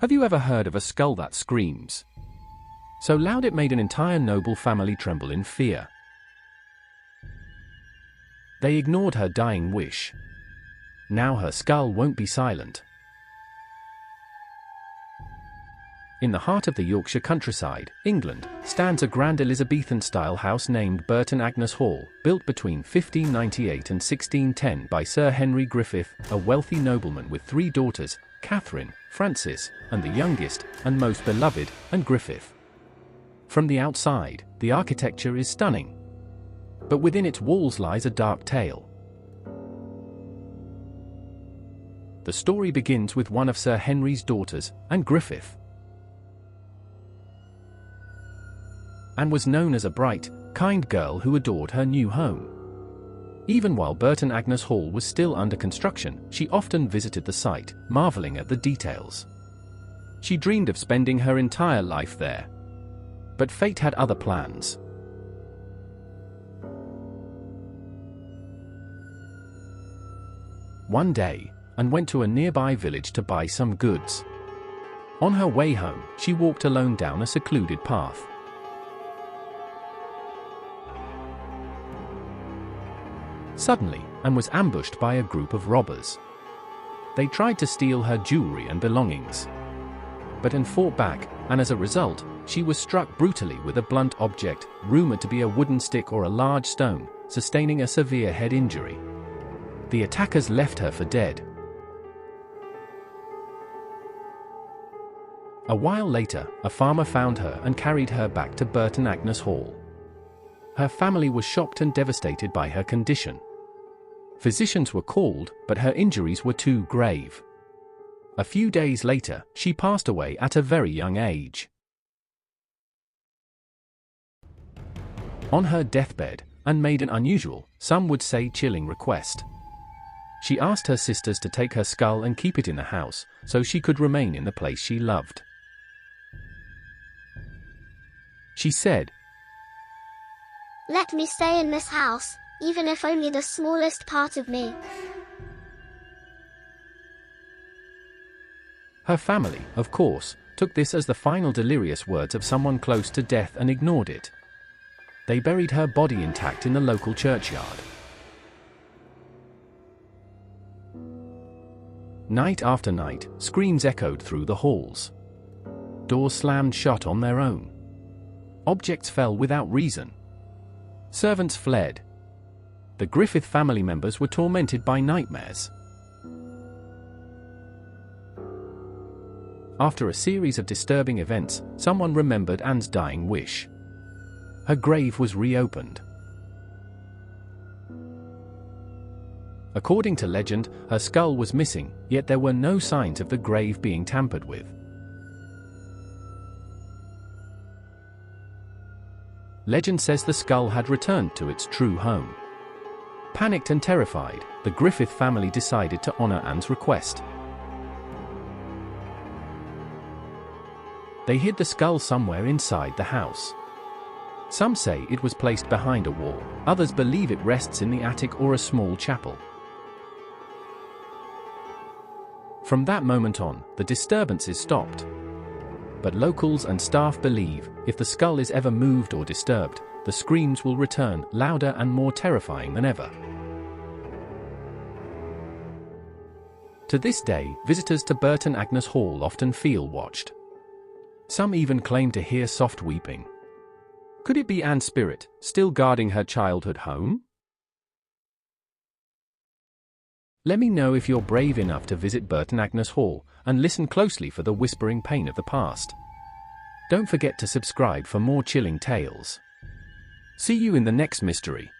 Have you ever heard of a skull that screams so loud it made an entire noble family tremble in fear? They ignored her dying wish. Now her skull won't be silent. In the heart of the Yorkshire countryside, England, stands a grand Elizabethan-style house named Burton Agnes Hall, built between 1598 and 1610 by Sir Henry Griffith, a wealthy nobleman with 3 daughters, Catherine, Frances, and the youngest, and most beloved, Anne Griffith. From the outside, the architecture is stunning. But within its walls lies a dark tale. The story begins with one of Sir Henry's daughters, Anne Griffith. Anne was known as a bright, kind girl who adored her new home. Even while Burton Agnes Hall was still under construction, she often visited the site, marveling at the details. She dreamed of spending her entire life there. But fate had other plans. One day, Anne went to a nearby village to buy some goods. On her way home, she walked alone down a secluded path. Suddenly, Anne was ambushed by a group of robbers. They tried to steal her jewelry and belongings. But Anne fought back, and as a result, she was struck brutally with a blunt object, rumored to be a wooden stick or a large stone, sustaining a severe head injury. The attackers left her for dead. A while later, a farmer found her and carried her back to Burton Agnes Hall. Her family was shocked and devastated by her condition. Physicians were called, but her injuries were too grave. A few days later, she passed away at a very young age. On her deathbed, Anne made an unusual, some would say chilling request. She asked her sisters to take her skull and keep it in the house, so she could remain in the place she loved. She said, "Let me stay in this house, even if only the smallest part of me." Her family, of course, took this as the final delirious words of someone close to death and ignored it. They buried her body intact in the local churchyard. Night after night, screams echoed through the halls. Doors slammed shut on their own. Objects fell without reason. Servants fled. The Griffith family members were tormented by nightmares. After a series of disturbing events, someone remembered Anne's dying wish. Her grave was reopened. According to legend, her skull was missing, yet there were no signs of the grave being tampered with. Legend says the skull had returned to its true home. Panicked and terrified, the Griffith family decided to honor Anne's request. They hid the skull somewhere inside the house. Some say it was placed behind a wall, others believe it rests in the attic or a small chapel. From that moment on, the disturbances stopped. But locals and staff believe, if the skull is ever moved or disturbed, the screams will return, louder and more terrifying than ever. To this day, visitors to Burton Agnes Hall often feel watched. Some even claim to hear soft weeping. Could it be Anne's spirit, still guarding her childhood home? Let me know if you're brave enough to visit Burton Agnes Hall, and listen closely for the whispering pain of the past. Don't forget to subscribe for more chilling tales. See you in the next mystery.